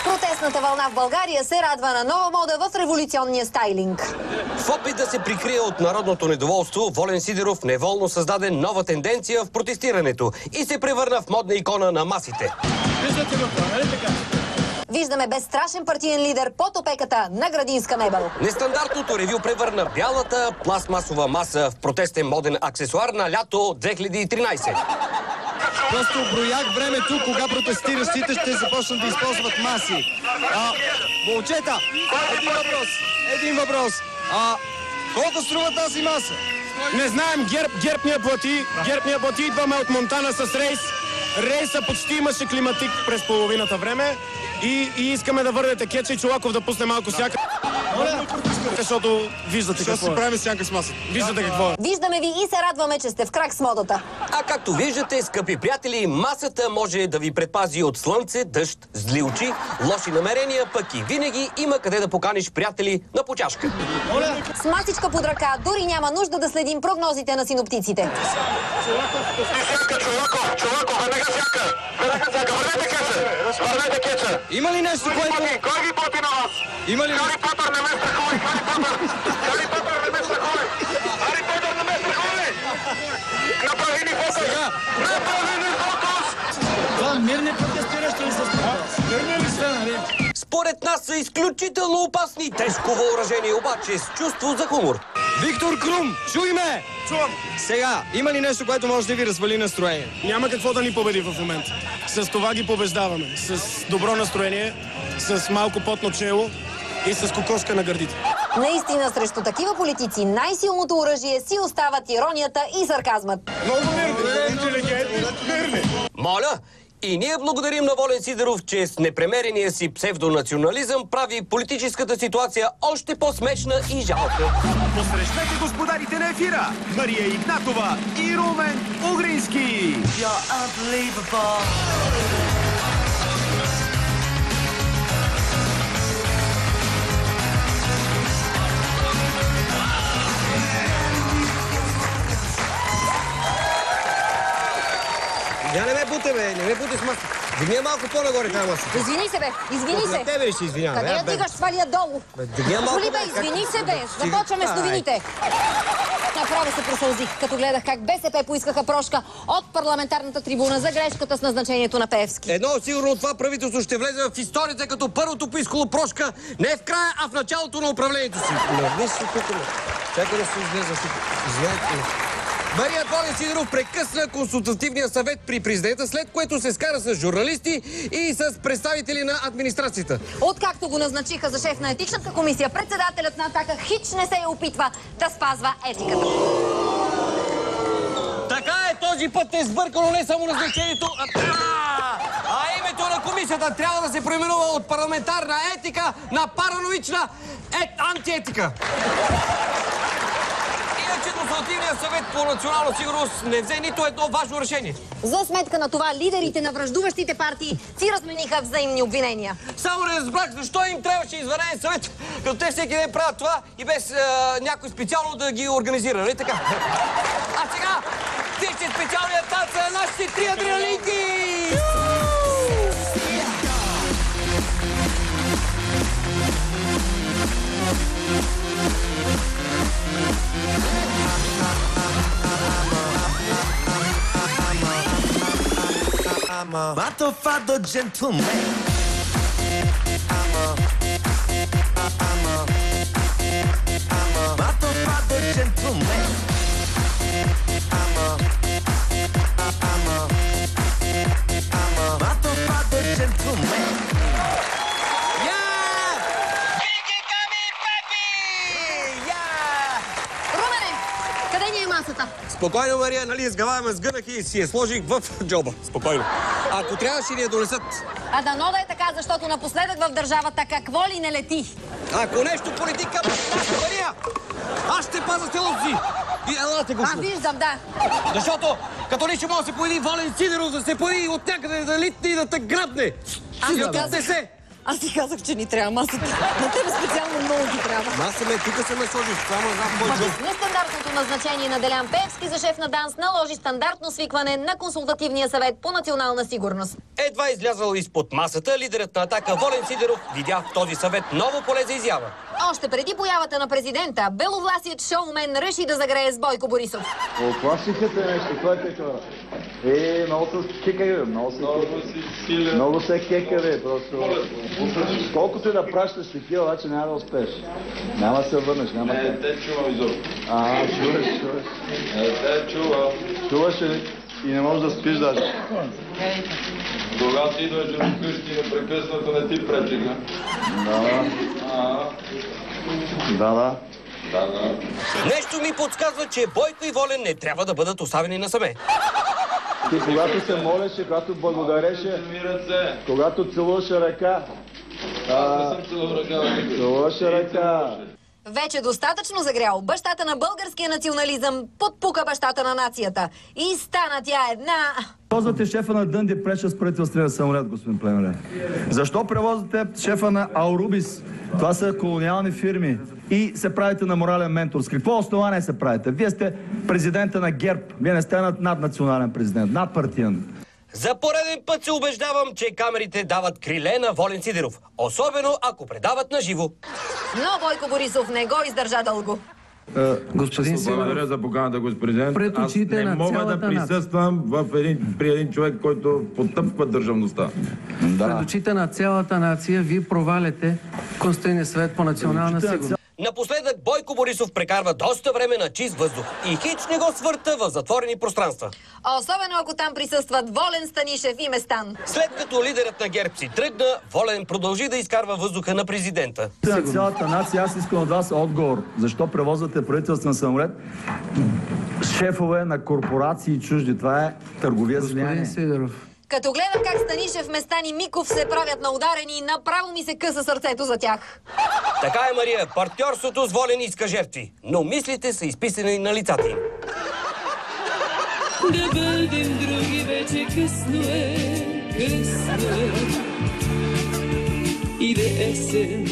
Протестната вълна в България се радва на нова мода в революционния стайлинг. В опит да се прикрие от народното недоволство, Волен Сидеров неволно създаде нова тенденция в протестирането и се превърна в модна икона на масите. Виждаме безстрашен партиен лидер под опеката на градинска мебел. Нестандартното ревю превърна бялата пластмасова маса в протестен моден аксесуар на лято 2013. Просто броях времето, кога протестиращите ще започнат да използват маси. Момчета, един въпрос. Колко струва тази маса? Не знаем, Герб ни я плати. Герб ни я плати, идваме от Монтана с рейс. Рейса почти имаше климатик през половината време. И искаме да върнете Кеча и Чолаков да пусне малко сяка. Защото виждате какво си правим сянка с масата. Виждате какво е. Виждаме ви и се радваме, че сте в крак с модата. А както виждате, скъпи приятели, масата може да ви предпази от слънце, дъжд, зли очи, лоши намерения, пък и винаги има къде да поканиш приятели на почашка. С масичка под ръка дори няма нужда да следим прогнозите на синоптиците. Чолаков, веднага сяка! Върнете Кеча! Има ли нещо, което... Кой ги плати на вас? Има ли... Хари Потър не ме страхувай! Хари Потър не ме страхувай! Хари Потър не ме страхувай! Направи ни фокус! Направи ни фокус! Това мирни протестиращи ли са с мирни ли са, нали? Според нас са изключително опасни, тежко въоръжение, обаче с чувство за хумор. Виктор Крум, чуй ме! Чувам. Сега, има ли нещо, което може да ви развали настроение? Няма какво да ни победи в момента. С това ги побеждаваме. С добро настроение, с малко потно чело и с кокошка на гърдите. Наистина, срещу такива политици най-силното оръжие си остават иронията и сарказмът. Много мирни, интелигентни, мирни. Моля! И ние благодарим на Волен Сидеров, че с непремерения си псевдонационализъм прави политическата ситуация още по-смешна и жалка. Посрещнете господарите на ефира! Мария Игнатова и Румен Угрински! Не ме буте, бе, не ме буте с масата. Дигни малко по-нагоре тази маса. Извини се, бе, извини се. На тебе ли ще извинявам? Къде я дигаш, свали я долу? Боли, бе, извини се, бе. Започваме с новините. Направо се просълзих, като гледах как БСП поискаха прошка от парламентарната трибуна за грешката с назначението на Пеевски. Едно сигурно това правителство ще влезе в историята като първото поискало прошка не в края, а в началото на управлението си. Не, си тук. Чакай да се излезе. Извинявайте. Мария Волен Сидеров прекъсна консултативния съвет при президента, след което се скара с журналисти и с представители на администрацията. Откакто го назначиха за шеф на етичната комисия, председателят на Атака хич не се опитва да спазва етиката. Така е, този път е сбъркано не само назначението, а името на комисията трябва да се преименува от парламентарна етика на параноична антиетика. Иначе Консултативният съвет по национална сигурност не взе нито едно важно решение. За сметка на това, лидерите на враждуващите партии си размениха взаимни обвинения. Само не разбрах защо им трябваше извънреден съвет, като те всеки ден правят това и без някой специално да ги организира, нали така? А сега, вижте специалният танц на нашите три адреналинки! I'm a Matofado gentleman. Matofado gentleman. Matofado gentleman. Румене, къде ни е масата? Спокойно, Мария, нали сгъваме сгънах и си я сложих в джоба. Спокойно. Ако трябваше ни я донесат. А дано да е така, защото напоследък в държавата какво ли не лети? Ако нещо политика, Мария, аз ще пазя селото си. И елате го. Виждам, да. Защото като ли ще може да се появи Волен Сидеров, да се появи от някъде да литне и да те грабне. Аз си казах, че ни трябва масата. На тебе специално много ти трябва. Аз съм тук се ме сложиш, само знам кой е. Нестандартното назначение на Делян Пеевски за шеф на ДАНС наложи стандартно свикване на Консултативния съвет по национална сигурност. Едва излязъл изпод масата, лидерът на Атака Волен Сидеров видя в този съвет ново поле за изява. Още преди появата на президента, беловласият шоумен реши да загрее с Бойко Борисов. Оплашихте нещо, кой те хора? Много се кека, бе, много се кека. Много се кека, бе, просто. Колкото и да пращаш такива, обаче няма да успееш. Няма да се върнеш, няма да... Не, те чувам изобщо. Чуваш. Те чувам. Чуваш ли? И не можеш да спиш даже. Когато идваш вкъщи, непрекъснато не ти пречиха. Да. Нещо ми подсказва, че Бойко и Волен не трябва да бъдат оставени насаме. Ти когато се молеше, когато благодареше, когато целуваше ръка. Аз не съм целувал ръка. Целуваше ръка. Вече достатъчно загрял. Бащата на българския национализъм подпука бащата на нацията. И стана тя една... Превозвате шефа на Дънди Преша с правителствения самолет, господин Племере? Защо превозвате шефа на Аурубис? Това са колониални фирми. И се правите на морален ментор. С какво основание се правите? Вие сте президента на ГЕРБ. Вие не сте наднационален президент, надпартиен. За пореден път се убеждавам, че камерите дават криле на Волен Сидеров. Особено ако предават на живо. Но Бойко Борисов не го издържа дълго. Господин Сидеров, благодаря за поканата, господин президент. Аз не на мога да присъствам при един човек, който потъпква държавността. пред очите на цялата нация, вие проваляте Конституционния съвет по национална сигурност. Напоследък Бойко Борисов прекарва доста време на чист въздух и хич не го свърта в затворени пространства. Особено ако там присъстват Волен, Станишев и Местан. След като лидерът на ГЕРБ си тръгна, Волен продължи да изкарва въздуха на президента. На цялата нация, аз искам от вас отговор. Защо превозвате правителствен самолет? Шефове на корпорации чужди. Това е търговия с влияние. Господин Сидеров, Като гледам как Станишев, Местан и Миков се правят на ударени, направо ми се къса сърцето за тях. Така е, Мария, партньорството с Волен иска жертви, но мислите са изписани на лицата им. Да бъдем други вече късно е. Иде есен.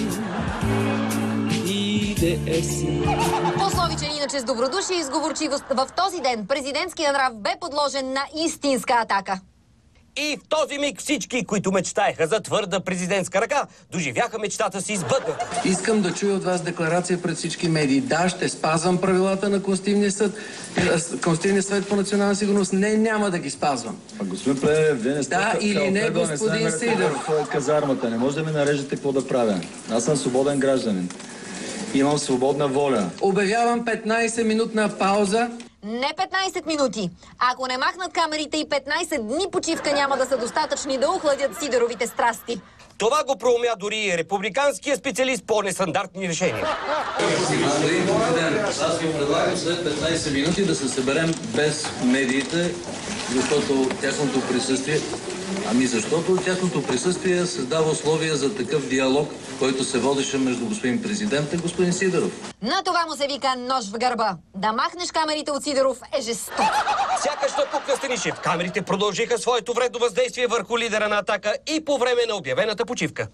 Пословичен иначе с добродушие и изговорчивост, в този ден президентския нрав бе подложен на истинска атака. И в този миг всички, които мечтаеха за твърда президентска ръка, доживяха мечтата си сбъдната. искам да чуя от вас декларация пред всички медии. Да, ще спазвам правилата на Конституционния съвет по национална сигурност. Не, няма да ги спазвам. Господин Плеве, вие не сте... Да или не, господин Сидеров? В казармата. Не може да ми нарежете какво да правя. Аз съм свободен гражданин. Имам свободна воля. Обявявам 15-минутна пауза. Не 15 минути. Ако не махнат камерите и 15 дни почивка няма да са достатъчни да охладят Сидеровите страсти. Това го проумя дори и републиканския специалист по нестандартни решения. Господин президент, аз ви предлагам след 15 минути да се съберем без медиите, защото тяхното присъствие създава условия за такъв диалог, който се водеше между господин президента и господин Сидеров. На това му се вика нож в гърба. Да махнеш камерите от Сидеров е жестоко. Сякаш напукна Станишев. Камерите продължиха своето вредно въздействие върху лидера на Атака и по време на обявената почивка.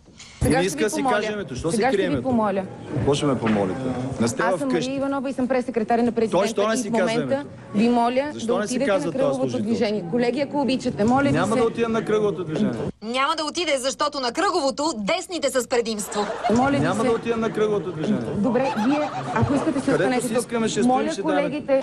Сега ще ви помоля. Сега ще ви помоля. Какво ще ме помолите? Не сте Аз съм Мария Иванова и съм прес-секретаря на президента и в момента ви моля да отидете на кръговото движение. Колеги, ако обичате, моля ви се. Няма да отидем на кръговото движение. Няма да отиде, защото на кръговото десните са с предимство. Моля ви се. Няма да отидем на кръговото движение. Добре, вие, ако искате се останете тук. Моля колегите.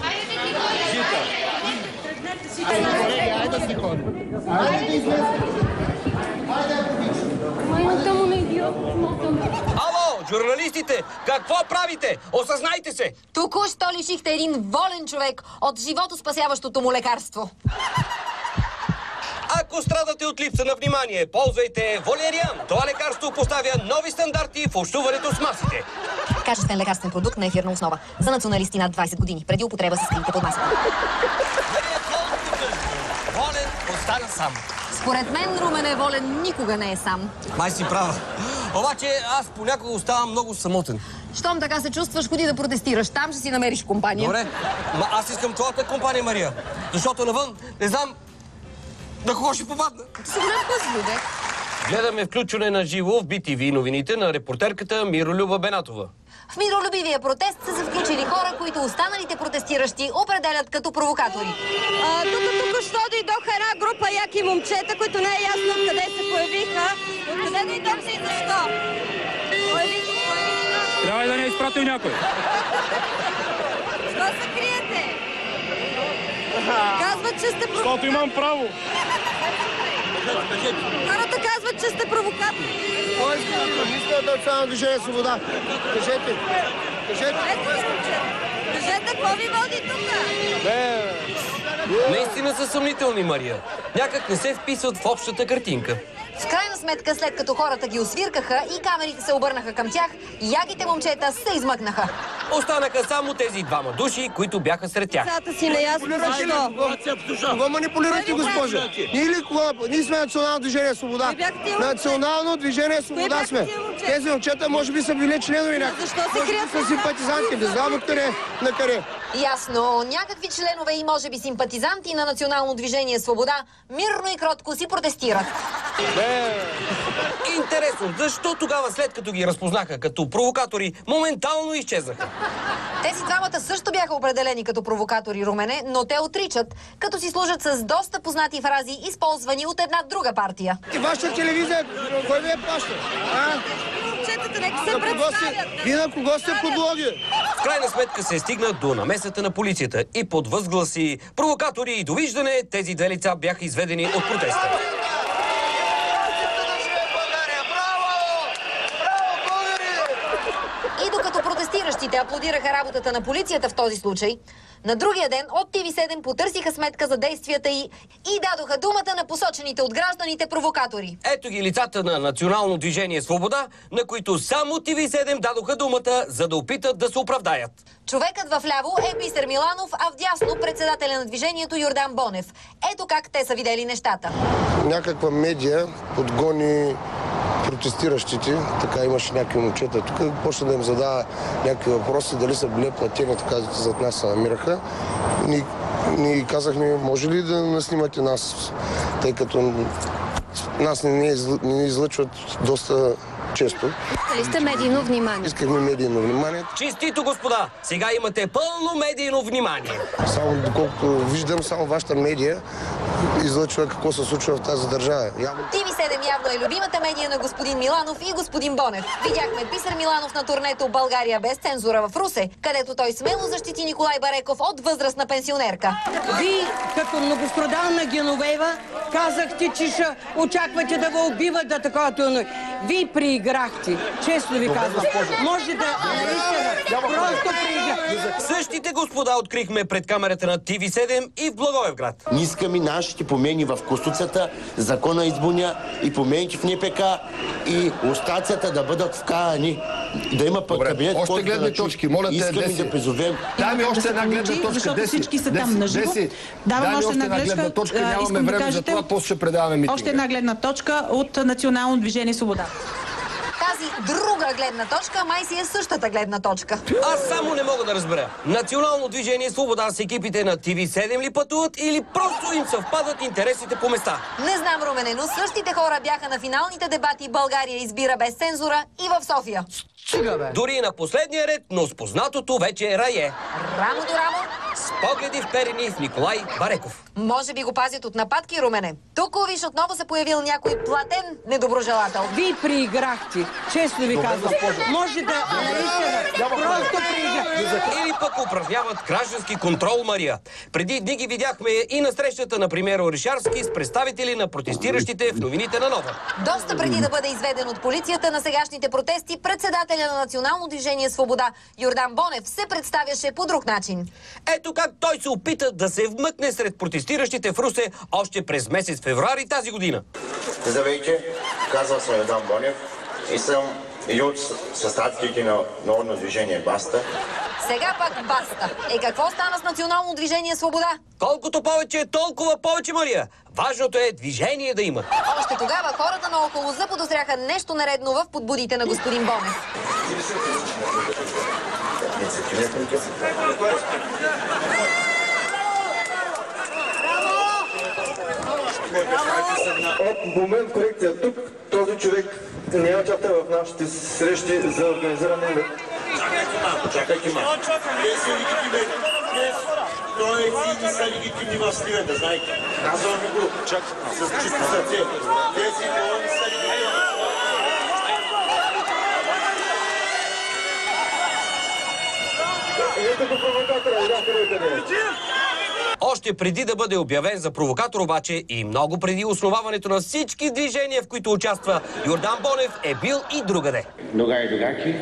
Ало, журналистите, какво правите? Осъзнайте се! Току-що лишихте един волен човек от животоспасяващото му лекарство. Ако страдате от липса на внимание, ползвайте Волериан. Това лекарство поставя нови стандарти в общуването с масите. Качествен лекарствен продукт на ефирна основа. За националисти над 20 години. Преди употреба се скрийте под масата. Волен остана сам. Според мен Румен Волен никога не е сам. Май си права. Обаче аз понякога оставам много самотен. Щом така се чувстваш, ходи да протестираш. Там ще си намериш компания. Добре, аз искам твоята компания, Мария. Защото навън не знам на кого ще попадна. Ти си голям пъзло, бе. Гледаме включване на живо в BTV новините на репортерката Миролюба Бенатова. В миролюбивия протест са се включили хора, които останалите протестиращи определят като провокатори. Тук що дойдоха една група яки момчета, които не е ясно откъде се появиха. Откъде дойдоха и защо? Трябва да не е изпратил някой. Що се криете? Казват, че сте провокатори. Защото имам право. Хората казват, че сте провокатори. Кой е министър на Национално движение Свобода? Кажете. Кажете, какво ви води тук? Наистина са съмнителни, Мария. Някак не се вписват в общата картинка. В крайна сметка, след като хората ги освиркаха и камерите се обърнаха към тях, яките момчета се измъкнаха. Останаха само тези двама души, които бяха сред тях. Децата си неясно защо. Кого манипулирате, госпожа? Ние сме Национално движение Свобода. Национално движение Свобода сме. Тези момчета може би са били членови някакви. Защо се крият? Са симпатизанти. Не знам откъде, на къде. Ясно. Някакви членове и може би симпатизанти на Национално движение Свобода мирно и кротко си протестират. Интересно, защо тогава, след като ги разпознаха като провокатори, моментално изчезнаха? Тези двамата също бяха определени като провокатори, Румене, но те отричат, като си служат с доста познати фрази, използвани от една друга партия. И вашата телевизия, кой ви е плаща? Момчетата нека се представят. Вие на кого сте подлоги? В крайна сметка се стигна до намесата на полицията и под възгласи провокатори и довиждане тези две лица бяха изведени от протеста. И докато протестиращите аплодираха работата на полицията в този случай, на другия ден от TV7 потърсиха сметка за действията и дадоха думата на посочените от гражданите провокатори. Ето ги лицата на Национално движение Свобода, на които само TV7 дадоха думата, за да опитат да се оправдаят. Човекът в ляво е Бисер Миланов, а вдясно председателя на движението Йордан Бонев. Ето как те са видели нещата. Някаква медия подгони протестиращите, така имаше някакви момчета тук, почна да им задава някакви въпроси, дали са били платени, така зад нас се намираха. Ние казахме, може ли да наснимате нас, тъй като нас не излъчват доста често. Искали сте медийно внимание? Искахме медийно внимание. Честито, господа! Сега имате пълно медийно внимание. Само доколкото виждам, само вашата медия излъчва какво се случва в тази държава. TV7 явно е любимата медия на господин Миланов и господин Бонев. Видяхме Бисер Миланов на турнето България без цензура в Русе, където той смело защити Николай Бареков от възрастна пенсионерка. Вие, като многострадална Геновева, казахте, че ще очаквате да го убиват да такова. Вие прииграхте. Честно ви казвам. Може да просто прииграхте. Същите господа открихме пред камерата на TV7 и в Благоевград. Ние искаме нашите промени в Конституцията, закона избуня и промените в НПК и остацията да бъдат вкарани. Да има пък кабинет, още гледни точки, моля те, искаме да призовем. Дай ми още една гледна точка. Защото всички са там на живо. Давам още една гледна точка, нямаме време за това, после ще предаваме митинга. Още една гледна точка от Национално движение Свобода. Тази друга гледна точка май си е същата гледна точка. Аз само не мога да разбера. Национално движение Свобода с екипите на TV7 ли пътуват или просто им съвпадат интересите по места? Не знам, Румене, но същите хора бяха на финалните дебати България избира без цензура и в София. Дори на последния ред, но с познатото вече рае. Рамо до рамо. С погледи вперени в Николай Бареков. Може би го пазят от нападки, Румене. Тук, виж, отново се появил някой платен недоброжелател. Вие прииграхте. Честно ви казвам. Може да просто прииграхте. Или пък упражняват граждански контрол, Мария. Преди дни ги видяхме и на срещата на премиера Орешарски с представители на протестиращите в новините на Нова. Доста преди да бъде изведен от полицията на сегашните протести, председателя на Национално движение Свобода Йордан Бонев се представяше по друг начин. Ето как той се опита да се вмъкне сред протестиращите в Русе още през месец февруари тази година. Здравейте, казвам се Йордан Бонев и съм и от състрадките на Народно движение Баста. Сега пак Баста. Какво стана с Национално движение Свобода? Колкото повече, толкова повече, Мария. Важното е движение да има. Още тогава хората наоколо заподозряха нещо нередно в подбудите на господин Бонев. От момент корекция тук, този този човек не участва в нашите срещи за организиране на... Чакайте малко. Тези легитимни, той не са легитимни в Сливен, да знаете. Казвам го с чисто сърце. Тези хора не са легитимни. Ето го провокатора, Още преди да бъде обявен за провокатор обаче и много преди основаването на всички движения, в които участва, Йордан Бонев е бил и другаде. Другари и другарки,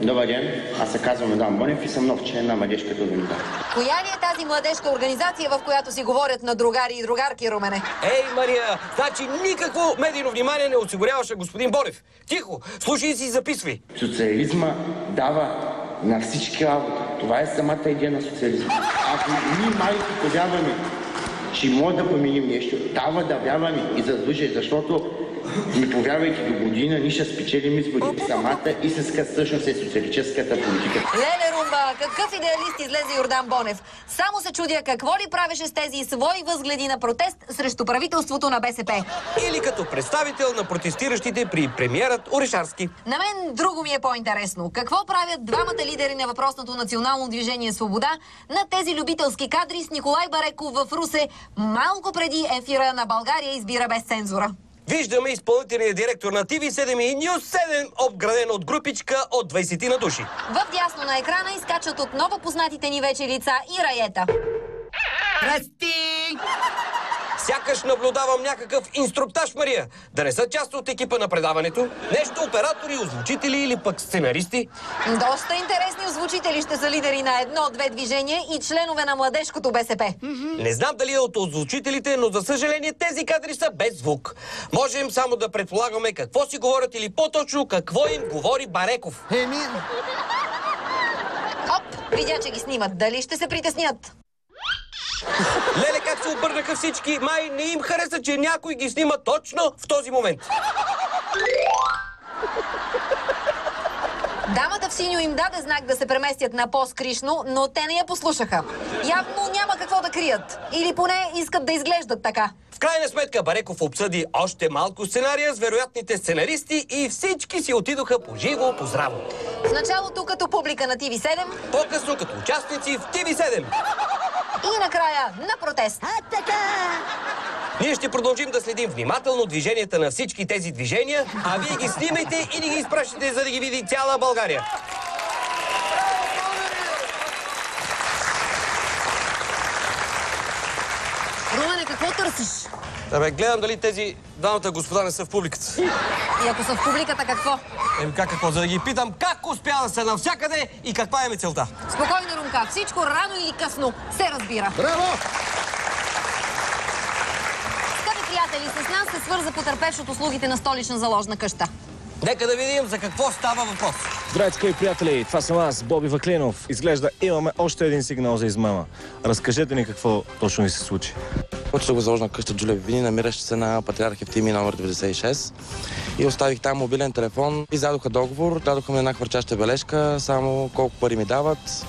добър ден. Аз се казвам Йордан Бонев и съм нов член на младежката организация. Коя ли е тази младежка организация, в която си говорят на другари и другарки, Румене? Ей, Мария, значи никакво медийно внимание не осигуряваше господин Бонев. Тихо, слушай си и записвай. Социализма дава на всички работа. Това е самата идея на социализма. Ако ние малко повярваме, че може да променим нещо, трябва да вярваме и заслужи, защото ми повярвайте до година, ние ще спечелим изборите. Самата истинска същност е социалистическата политика. Леле, Румба, какъв идеалист излезе Йордан Бонев. Само се чудя какво ли правеше с тези свои възгледи на протест срещу правителството на БСП. Или като представител на протестиращите при премиерът Орешарски. На мен друго ми е по-интересно. Какво правят двамата лидери на въпросното национално движение Свобода на тези любителски кадри с Николай Бареков в Русе малко преди ефира на България избира без цензура? Виждаме изпълнителният директор на TV7 и News 7, обграден от групичка от 20 на души. В дясно на екрана изкачат отново познатите ни вече лица и раета. Расти! Сякаш наблюдавам някакъв инструктаж, Мария. Да не са част от екипа на предаването? Нещо оператори, озвучители или пък сценаристи? Доста интересни озвучители ще са лидери на едно-две движения и членове на младежкото БСП. Не знам дали е от озвучителите, но за съжаление тези кадри са без звук. Можем само да предполагаме какво си говорят или по-точно какво им говори Бареков. Оп, видя, че ги снимат. Дали ще се притеснят? Леле, как се обърнаха всички, май не им хареса, че някой ги снима точно в този момент. Дамата в синьо им даде знак да се преместят на по-скришно, но те не я послушаха. Явно няма какво да крият. Или поне искат да изглеждат така. В крайна сметка Бареков обсъди още малко сценария с вероятните сценаристи и всички си отидоха по живо, по здраво. В началото като публика на TV7, по-късно като участници в TV7. И накрая на протест. Ние ще продължим да следим внимателно движенията на всички тези движения, а вие ги снимайте и ни ги изпращате, за да ги види цяла България. Румене, какво търсиш? Абе, гледам дали тези двамата господа не са в публиката. И ако са в публиката, какво? Какво? За да ги питам как успя да са навсякъде и каква е целта. Спокойно, Румка. Всичко рано или късно се разбира. Браво! Скъпи приятели, с нас се свърза потърпевш от услугите на столична заложна къща. Нека да видим за какво става въпрос. Здравейте, скъпи приятели, това съм аз, Боби Ваклинов. Изглежда имаме още един сигнал за измама. Разкажете ни какво точно ви се случи. Почта го заложна къща Джулия Вивини, намираща се на Патриарх Евтимий номер 96. И оставих там мобилен телефон. Издадоха договор, дадоха ми една хвърчаща бележка, само колко пари ми дават,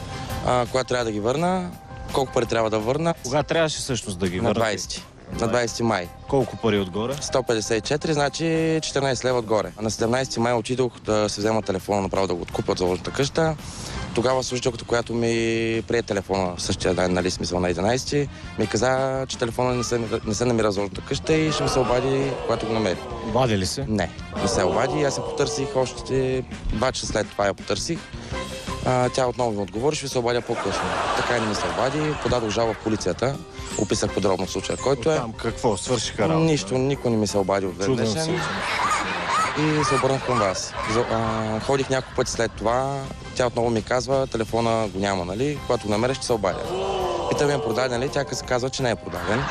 кога трябва да ги върна, колко пари трябва да върна. Кога трябваше всъщност да ги върна? На 20 май. Колко пари отгоре? 154, значи 14 лева отгоре. На 17 май отидох да се взема телефона, направо да го откупя от заложната къща. Тогава служителката, която ми прие телефона същия ден, нали, смисъл на 11, ми каза, че телефона не се намира в заложната къща и ще ми се обади, когато го намери. Обади ли се? Не се обади. Аз се потърсих още 2 часа след това я потърсих. Тя отново ми отговори, ще се обадя по-късно. Така и не ми се обади. Подадох жалба в полицията. Описах подробно случая, който е. Там какво? Свършиха работа? Нищо, никой не ми се обади от днешен. И се обърнах към вас. Ходих няколко пъти след това. Тя отново ми казва, телефона го няма, нали? Когато го намеря, ще се обадя. Питам я продаден ли? Тя се казва, че не е продаден.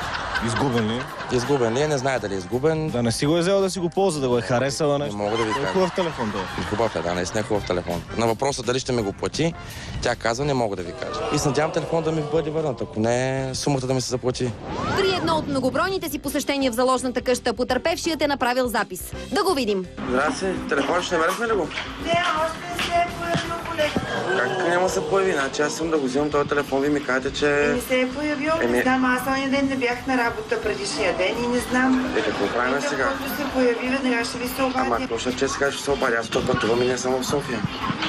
Изгубен ли? Изгубен ли? Не знае дали е изгубен. Да не си го е взел да си го ползва, да го е харесала нещо. Не мога да ви кажа. Хубав телефон, да. Хубав е, да, наистина е хубав телефон. На въпроса дали ще ми го плати, тя казва, не мога да ви кажа. И се надявам телефон да ми бъде върнат, ако не, сумата да ми се заплати. При едно от многобройните си посещения в заложната къща, потърпевшият е направил запис. Да го видим. Здрасти, телефон ще намерихме ли го? Не, още не се е появил колега. Как няма да се появи? Значи аз съм да го взимам този телефон, ви ми кажете, че... Не се е появил, не знам. Аз ония ден не бях на работа предишния ден и не знам. Какво правим сега? Когато се появи, веднага ще ви се обадя. Ама точно, че сега ще се обадя. Аз тук пътувам и не съм в София.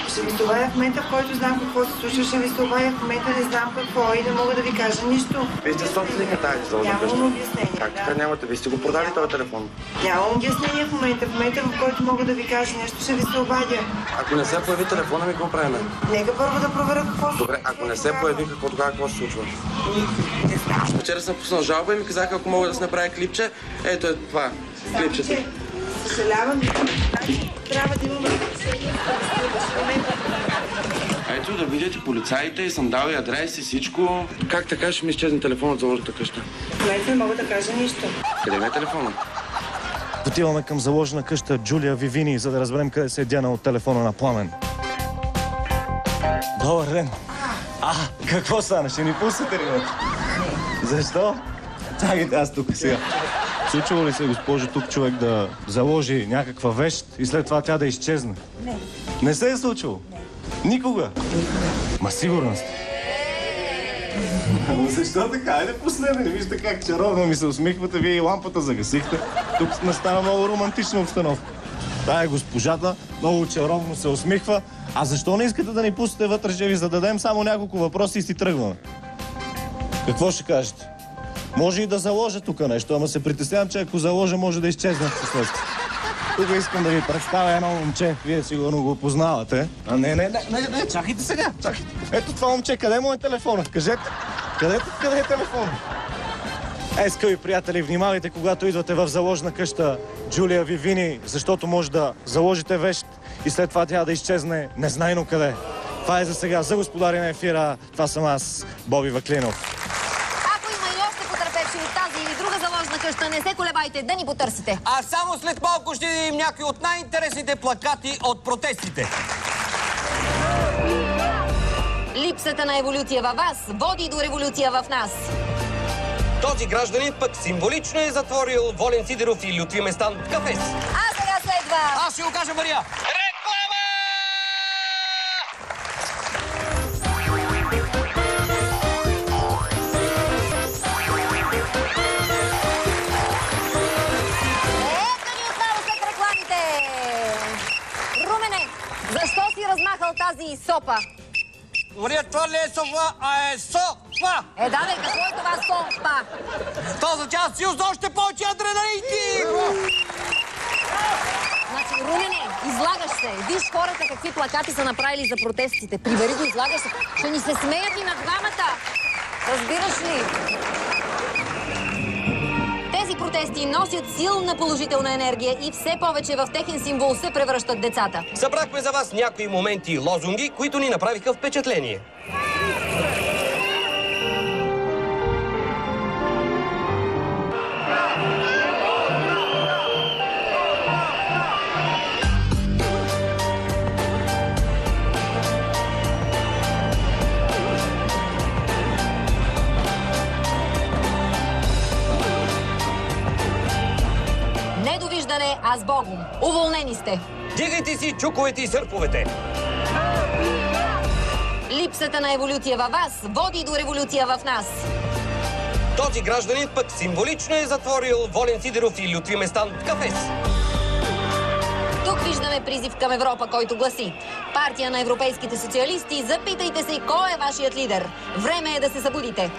Ще ви се обадя в момента, в който знам какво се случва. Ще ви се обадя в момента, не знам какво и не мога да ви кажа нищо. Вие сте собственика тази заложна къща. Нямам обяснение. Как така нямате? Вие сте го продали този телефон. Нямам обяснение в момента. В момента, в който мога да ви кажа нещо, ще ви се обадя. Ако не се появи телефона ми, какво правим? Нека първо да проверя какво се. Добре, ако не се появи, какво се случва? Вчера съм пуснал жалба и ми казаха, ако мога да се направя клипче, ето е това, клипчето. Съжалявам, трябва да имаме решение. Ето да видите полицаите и съм дал и адрес и всичко. Как така ще ми изчезне телефонът за заложната къща? Не мога да кажа нищо. Къде ми е телефонът? Отиваме към заложена къща Джулия Вивини, за да разберем къде се е дянал от телефона на Пламен. Добър ден! Какво стана? Ще ни пуснете ли? Защо? Чакайте, аз тук сега. Случва ли се, госпожо, тук човек да заложи някаква вещ и след това тя да изчезне? Не. Не се е случвало? Не. Никога? Ма сигурно сте. Защо така? Айде последне. Вижте как чаровно ми се усмихвате. Вие и лампата загасихте. Тук настана много романтична обстановка. Тая е госпожата, много чаровно се усмихва. А защо не искате да ни пустите вътре, ще ви зададем само няколко въпроси и си тръгваме? Какво ще кажете? Може и да заложа тук нещо, ама се притеснявам, че ако заложа, може да изчезне в последствие. Тук искам да ви представя едно момче. Вие сигурно го познавате. Не, чакайте сега, чакайте. Ето това момче, къде му е телефонът? Кажете, къде е телефонът? Скъпи приятели, внимавайте, когато идвате в заложна къща Джулия Вивини, защото може да заложите вещ и след това тя да изчезне незнайно къде. Това е за сега. За господари на ефира, това съм аз, Боби Ваклинов. Ако има и още потърпевши от тази или друга заложна къща, не се колебайте да ни потърсите. А само след малко ще видим някои от най-интересните плакати от протестите. Липсата на еволюция във вас води до революция в нас. Този гражданин пък символично е затворил Волен Сидеров и Лютви Местан в кафес. А сега следва... Аз ще го кажа, Мария. Реклама! Ето ни отново след рекламите! Румене, защо си размахал тази сопа? Мария, това не е сопа, а е сопа! Да, какво е това сопа? Това означава съюз за още повече адреналинки! Значи, Румене, излагаш се. Виж хората какви плакати са направили за протестите. Прибери го, излагаш се. Ще ни се смеят и на двамата. Разбираш ли? Тези протести носят силна положителна енергия и все повече в техен символ се превръщат децата. Събрахме за вас някои моменти и лозунги, които ни направиха впечатление. Недовиждане, а с Богом. Уволнени сте. Дигайте си чуковете и сърповете. Липсата на еволюция във вас води до революция в нас. Този гражданин пък символично е затворил Волен Сидеров и Лютви Местан в кафес. Тук виждаме призив към Европа, който гласи: Партия на европейските социалисти, запитайте се кой е вашият лидер. Време е да се събудите.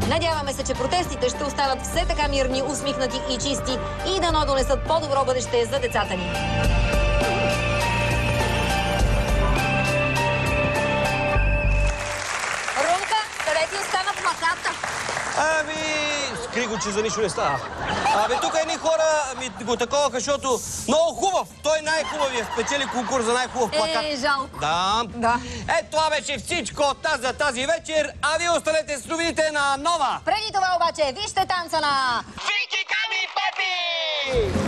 Надяваме се, че протестите ще остават все така мирни, усмихнати и чисти и дано донесат по-добро бъдеще за децата ни. Румка, къде ти остана плаката? Откри го, че за нищо не става. Абе, тук едни хора ми го таковаха, защото много хубав. Той най-хубавият спечели конкурс за най-хубав плакат. Жалко. Да. Това беше всичко от нас за тази вечер, а вие останете с новините на Нова. Преди това обаче, вижте танца на... Вики, Ками и Пепи!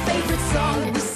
Favorite song